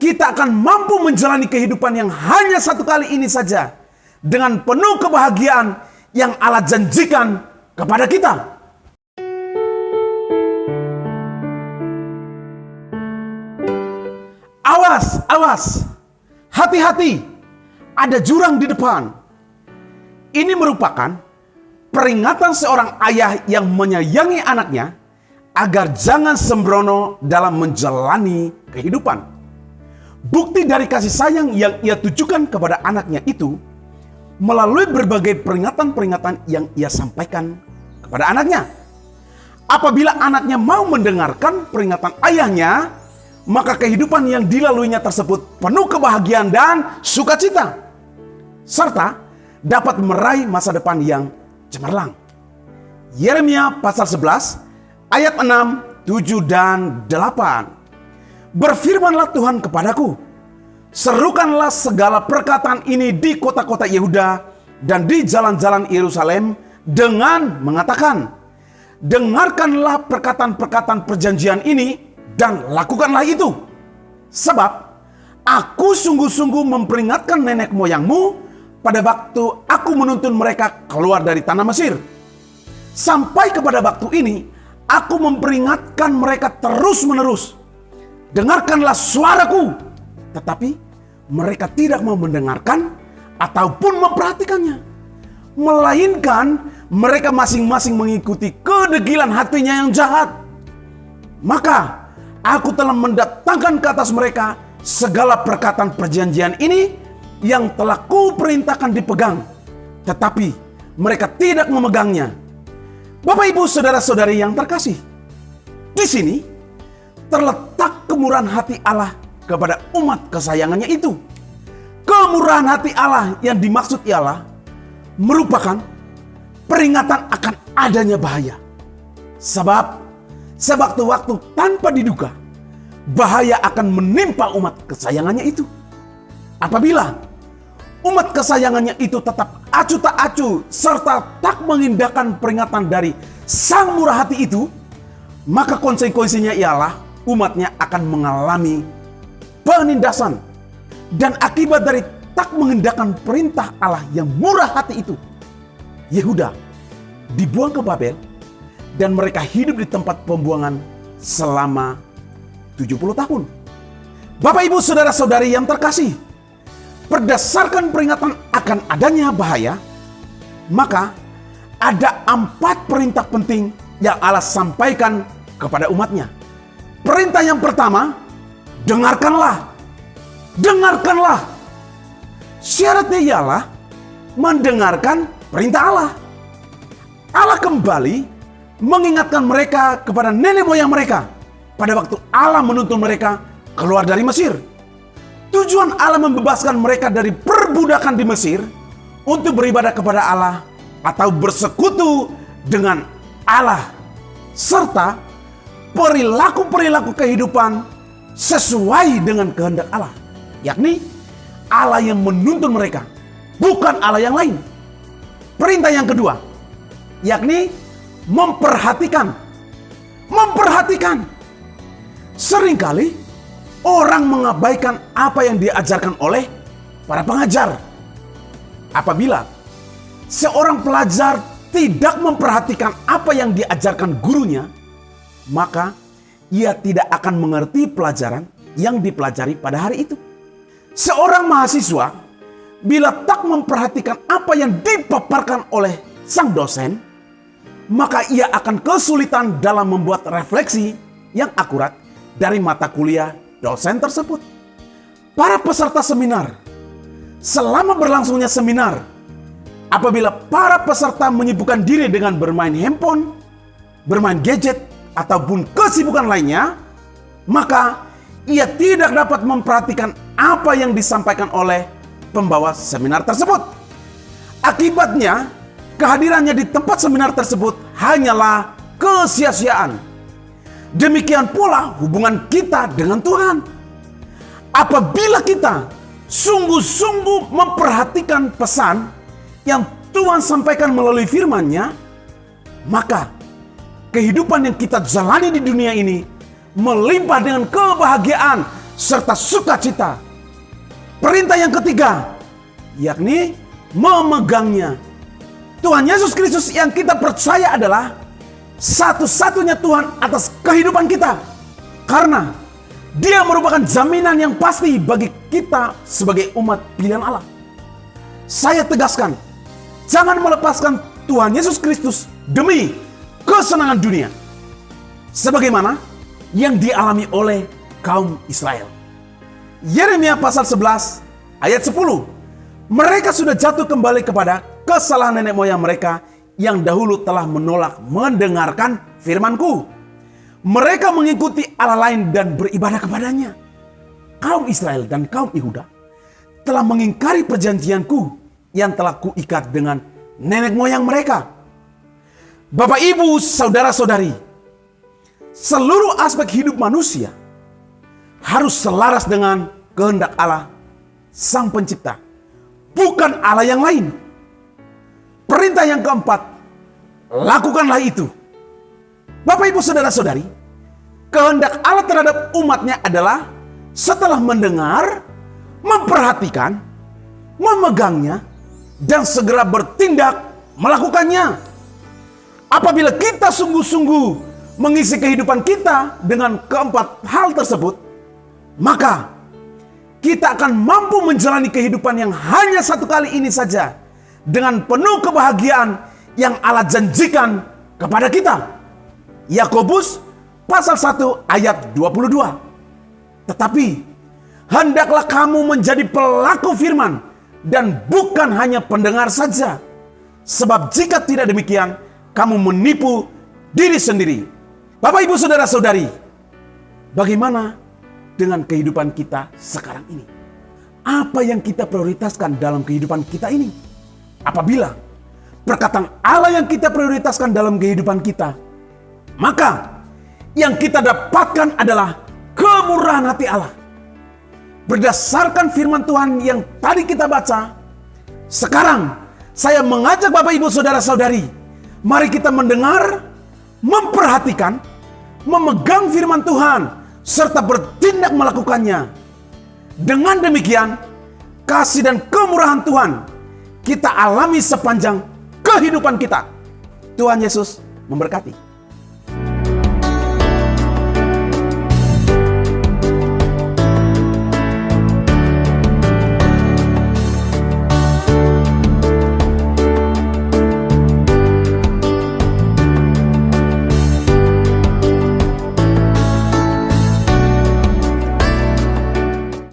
kita akan mampu menjalani kehidupan yang hanya satu kali ini saja dengan penuh kebahagiaan yang Allah janjikan kepada kita. Awas, awas, hati-hati, ada jurang di depan. Ini merupakan peringatan seorang ayah yang menyayangi anaknya agar jangan sembrono dalam menjalani kehidupan. Bukti dari kasih sayang yang ia tujukan kepada anaknya itu melalui berbagai peringatan-peringatan yang ia sampaikan kepada anaknya. Apabila anaknya mau mendengarkan peringatan ayahnya, maka kehidupan yang dilaluinya tersebut penuh kebahagiaan dan sukacita, serta dapat meraih masa depan yang cemerlang. Yeremia pasal 11 ayat 6, 7, dan 8. Berfirmanlah Tuhan kepadaku, serukanlah segala perkataan ini di kota-kota Yehuda dan di jalan-jalan Yerusalem dengan mengatakan, dengarkanlah perkataan-perkataan perjanjian ini dan lakukanlah itu. Sebab aku sungguh-sungguh memperingatkan nenek moyangmu pada waktu aku menuntun mereka keluar dari tanah Mesir. Sampai kepada waktu ini, aku memperingatkan mereka terus-menerus. Dengarkanlah suaraku. Tetapi mereka tidak mau mendengarkan ataupun memperhatikannya. Melainkan mereka masing-masing mengikuti kedegilan hatinya yang jahat. Maka aku telah mendatangkan ke atas mereka segala perkataan perjanjian ini yang telah kuperintahkan dipegang. Tetapi mereka tidak memegangnya. Bapak, Ibu, saudara-saudari yang terkasih, di sini terletak kemurahan hati Allah kepada umat kesayangannya itu. Kemurahan hati Allah yang dimaksud ialah merupakan peringatan akan adanya bahaya. Sebab sewaktu-waktu tanpa diduga, bahaya akan menimpa umat kesayangannya itu. Apabila umat kesayangannya itu tetap acuh tak acuh serta tak mengindahkan peringatan dari Sang Murah Hati itu, maka konsekuensinya ialah umatnya akan mengalami penindasan. Dan akibat dari tak mengindahkan perintah Allah yang murah hati itu, Yehuda dibuang ke Babel dan mereka hidup di tempat pembuangan selama 70 tahun. Bapak, Ibu, saudara-saudari yang terkasih, berdasarkan peringatan akan adanya bahaya, maka ada 4 perintah penting yang Allah sampaikan kepada umatnya. Perintah yang pertama, dengarkanlah. Dengarkanlah. Syaratnya ialah mendengarkan perintah Allah. Allah kembali mengingatkan mereka kepada nenek moyang mereka pada waktu Allah menuntun mereka keluar dari Mesir. Tujuan Allah membebaskan mereka dari perbudakan di Mesir untuk beribadah kepada Allah atau bersekutu dengan Allah, serta perilaku-perilaku kehidupan sesuai dengan kehendak Allah, yakni Allah yang menuntun mereka, bukan Allah yang lain. Perintah yang kedua, yakni memperhatikan. Memperhatikan. Seringkali orang mengabaikan apa yang diajarkan oleh para pengajar. Apabila seorang pelajar tidak memperhatikan apa yang diajarkan gurunya, maka ia tidak akan mengerti pelajaran yang dipelajari pada hari itu. Seorang mahasiswa bila tak memperhatikan apa yang dipaparkan oleh sang dosen, maka ia akan kesulitan dalam membuat refleksi yang akurat dari mata kuliah dosen tersebut. Para peserta seminar, selama berlangsungnya seminar, apabila para peserta menyibukkan diri dengan bermain handphone, bermain gadget, ataupun kesibukan lainnya, maka ia tidak dapat memperhatikan apa yang disampaikan oleh pembawa seminar tersebut. Akibatnya, kehadirannya di tempat seminar tersebut hanyalah kesia-siaan. Demikian pula hubungan kita dengan Tuhan. Apabila kita sungguh-sungguh memperhatikan pesan yang Tuhan sampaikan melalui firman-Nya, maka kehidupan yang kita jalani di dunia ini melimpah dengan kebahagiaan, serta sukacita. Perintah yang ketiga, yakni memegangnya. Tuhan Yesus Kristus yang kita percaya adalah satu-satunya Tuhan atas kehidupan kita. Karena Dia merupakan jaminan yang pasti bagi kita sebagai umat pilihan Allah. Saya tegaskan, jangan melepaskan Tuhan Yesus Kristus demi kesenangan dunia, sebagaimana yang dialami oleh kaum Israel. Yeremia pasal 11 ayat 10. Mereka sudah jatuh kembali kepada kesalahan nenek moyang mereka yang dahulu telah menolak mendengarkan firman-Ku. Mereka mengikuti Allah lain dan beribadah kepadanya. Kaum Israel dan kaum Yehuda telah mengingkari perjanjian-Ku yang telah Kuikat dengan nenek moyang mereka. Bapak, Ibu, saudara-saudari, seluruh aspek hidup manusia harus selaras dengan kehendak Allah, Sang Pencipta, bukan Allah yang lain. Perintah yang keempat, lakukanlah itu. Bapak, Ibu, saudara-saudari, kehendak Allah terhadap umatnya adalah setelah mendengar, memperhatikan, memegangnya, dan segera bertindak melakukannya. Apabila kita sungguh-sungguh mengisi kehidupan kita dengan keempat hal tersebut, maka kita akan mampu menjalani kehidupan yang hanya satu kali ini saja dengan penuh kebahagiaan yang Allah janjikan kepada kita. Yakobus pasal 1 ayat 22. Tetapi hendaklah kamu menjadi pelaku firman dan bukan hanya pendengar saja. Sebab jika tidak demikian, kamu menipu diri sendiri. Bapak, Ibu, saudara-saudari, bagaimana dengan kehidupan kita sekarang ini? Apa yang kita prioritaskan dalam kehidupan kita ini? Apabila perkataan Allah yang kita prioritaskan dalam kehidupan kita, maka yang kita dapatkan adalah kemurahan hati Allah. Berdasarkan firman Tuhan yang tadi kita baca, sekarang saya mengajak Bapak, Ibu, saudara-saudari, mari kita mendengar, memperhatikan, memegang firman Tuhan, serta bertindak melakukannya. Dengan demikian, kasih dan kemurahan Tuhan kita alami sepanjang kehidupan kita. Tuhan Yesus memberkati.